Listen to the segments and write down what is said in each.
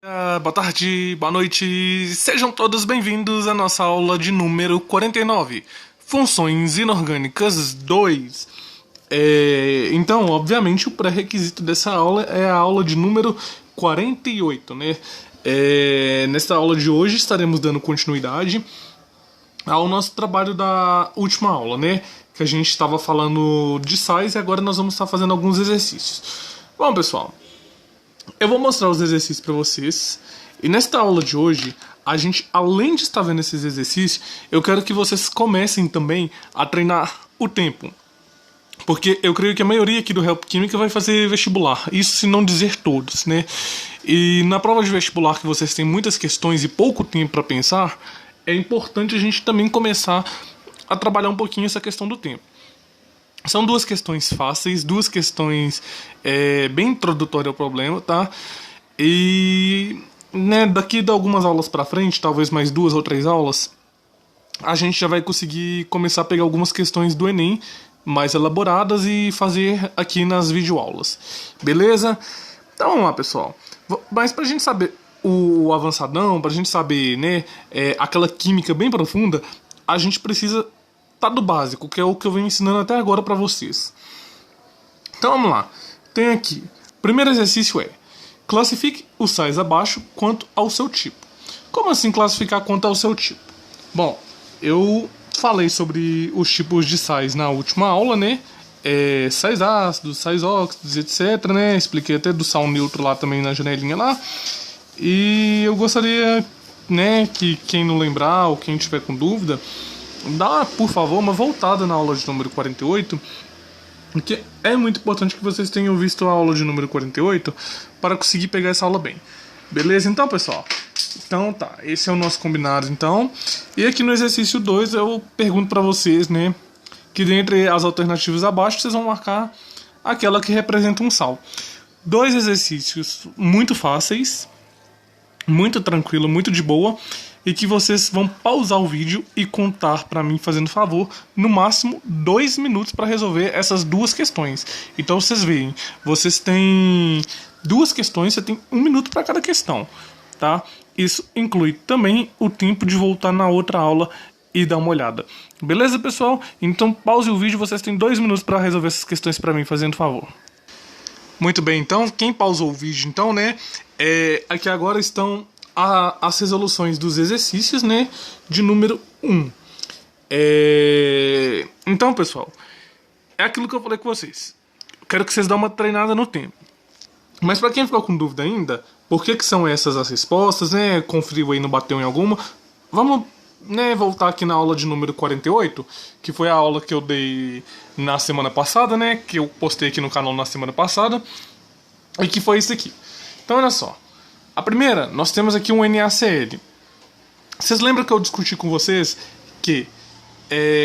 Boa tarde, boa noite, sejam todos bem-vindos à nossa aula de número 49, Funções Inorgânicas 2. Então, obviamente, o pré-requisito dessa aula é a aula de número 48, né? Nesta aula de hoje estaremos dando continuidade ao nosso trabalho da última aula, né? Que a gente estava falando de sais e agora nós vamos estar fazendo alguns exercícios. Bom, pessoal, eu vou mostrar os exercícios para vocês. E nesta aula de hoje, a gente, além de estar vendo esses exercícios, eu quero que vocês comecem também a treinar o tempo. Porque eu creio que a maioria aqui do Help Química vai fazer vestibular. Isso se não dizer todos, né? E na prova de vestibular que vocês têm muitas questões e pouco tempo para pensar, é importante a gente também começar a trabalhar um pouquinho essa questão do tempo. São duas questões fáceis, duas questões bem introdutórias ao problema, tá? E daqui de algumas aulas pra frente, talvez mais 2 ou 3 aulas, a gente já vai conseguir começar a pegar algumas questões do Enem mais elaboradas e fazer aqui nas videoaulas. Beleza? Então vamos lá, pessoal. Mas pra gente saber o avançadão, pra gente saber, né, aquela química bem profunda, a gente precisa do básico, que é o que eu venho ensinando até agora para vocês. Então vamos lá. Tem aqui. O primeiro exercício é: classifique os sais abaixo quanto ao seu tipo. Como assim classificar quanto ao seu tipo? Bom, eu falei sobre os tipos de sais na última aula, né? Sais ácidos, sais óxidos, etc, né? Expliquei até do sal neutro lá também na janelinha lá. E eu gostaria, né, que quem não lembrar ou quem tiver com dúvida, dá, por favor, uma voltada na aula de número 48, porque é muito importante que vocês tenham visto a aula de número 48 para conseguir pegar essa aula bem. Beleza, então, pessoal? Então, tá, esse é o nosso combinado, então. E aqui no exercício 2 eu pergunto para vocês, né, que dentre as alternativas abaixo vocês vão marcar aquela que representa um sal. 2 exercícios muito fáceis, muito tranquilo, muito de boa, e que vocês vão pausar o vídeo e contar para mim, fazendo favor, no máximo 2 minutos para resolver essas 2 questões. Então vocês veem, vocês têm 2 questões, você tem 1 minuto para cada questão, tá? Isso inclui também o tempo de voltar na outra aula e dar uma olhada. Beleza, pessoal? Então pause o vídeo, vocês têm 2 minutos para resolver essas questões para mim, fazendo favor. Muito bem, então, quem pausou o vídeo, então, né, aqui agora estão as resoluções dos exercícios, né, de número 1. Então, pessoal, é aquilo que eu falei com vocês. Quero que vocês dêem uma treinada no tempo. Mas para quem ficou com dúvida ainda, por que são essas as respostas, né, conferiu aí, não bateu em alguma, vamos, né, voltar aqui na aula de número 48, que foi a aula que eu dei na semana passada, né, que eu postei aqui no canal na semana passada, e que foi isso aqui. Então, olha só. A primeira, nós temos aqui um NaCl. Vocês lembram que eu discuti com vocês que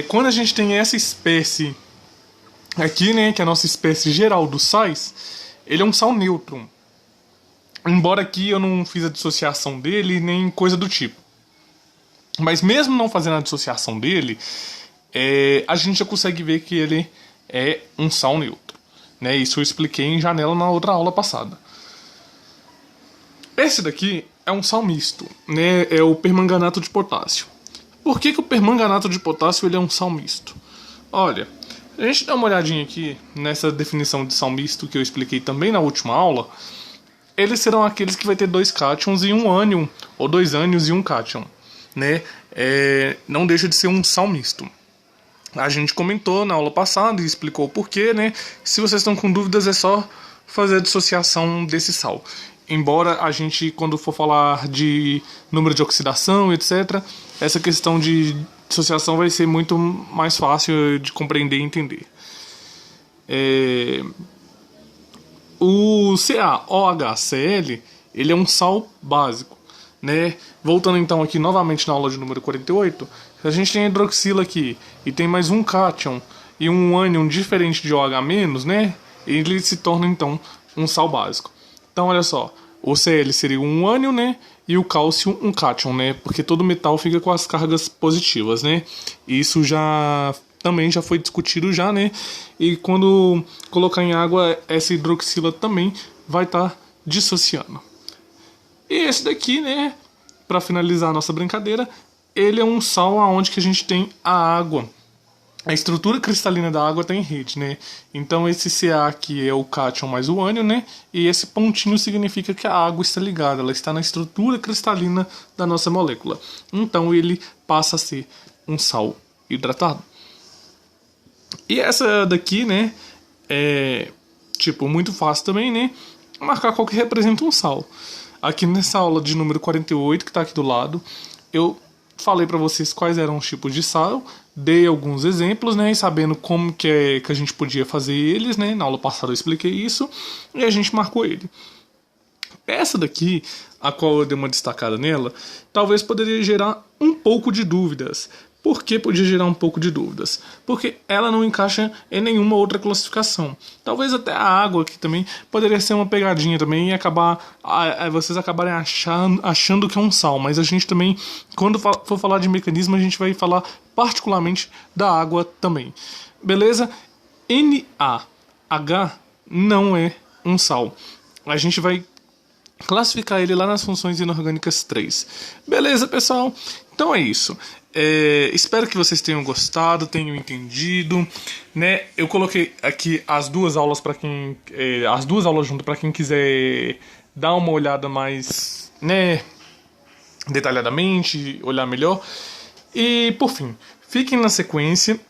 quando a gente tem essa espécie aqui, né, que é a nossa espécie geral dos sais, ele é um sal neutro. Embora aqui eu não fiz a dissociação dele, nem coisa do tipo. Mas mesmo não fazendo a dissociação dele, a gente já consegue ver que ele é um sal neutro, né? Isso eu expliquei em janela na outra aula passada. Esse daqui é um sal misto, né? É o permanganato de potássio. Por que o permanganato de potássio ele é um sal misto? Olha, a gente dá uma olhadinha aqui nessa definição de sal misto que eu expliquei também na última aula. Eles serão aqueles que vai ter 2 cátions e um ânion, ou 2 ânions e um cátion, né? Não deixa de ser um sal misto. A gente comentou na aula passada e explicou o porquê, né? Se vocês estão com dúvidas, é só fazer a dissociação desse sal. Embora a gente, quando for falar de número de oxidação, etc., essa questão de dissociação vai ser muito mais fácil de compreender e entender. O CaOHCl, ele é um sal básico, né? Voltando então aqui novamente na aula de número 48, a gente tem a hidroxila aqui e tem mais um cátion e um ânion diferente de OH-, né? Ele se torna então um sal básico. Então olha só, o Cl seria um ânion, né? E o cálcio um cátion, né? Porque todo metal fica com as cargas positivas, né? E isso também já foi discutido já, né? E quando colocar em água, essa hidroxila também vai estar dissociando. E esse daqui, né, para finalizar a nossa brincadeira, ele é um sal aonde que a gente tem a água. A estrutura cristalina da água está em rede, né? Então esse Ca aqui é o cátion mais o ânion, né? E esse pontinho significa que a água está ligada, ela está na estrutura cristalina da nossa molécula. Então ele passa a ser um sal hidratado. E essa daqui, né, é tipo muito fácil também, né? Marcar qual que representa um sal. Aqui nessa aula de número 48, que está aqui do lado, eu falei para vocês quais eram os tipos de sal, dei alguns exemplos, né, e sabendo como que a gente podia fazer eles, né, na aula passada eu expliquei isso, e a gente marcou ele. Essa daqui, a qual eu dei uma destacada nela, talvez poderia gerar um pouco de dúvidas. Por que podia gerar um pouco de dúvidas? Porque ela não encaixa em nenhuma outra classificação. Talvez até a água aqui também poderia ser uma pegadinha também e acabar vocês acabarem achando que é um sal. Mas a gente também, quando for falar de mecanismo, a gente vai falar particularmente da água também. Beleza? NaH não é um sal. A gente vai classificar ele lá nas funções inorgânicas 3. Beleza, pessoal? Então é isso. Espero que vocês tenham gostado, tenham entendido, né? Eu coloquei aqui as duas aulas para quem as duas aulas juntas para quem quiser dar uma olhada mais, né, detalhadamente, olhar melhor. E por fim, fiquem na sequência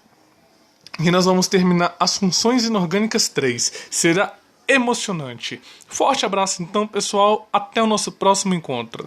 e nós vamos terminar as funções inorgânicas 3. Será emocionante. Forte abraço então, pessoal, até o nosso próximo encontro.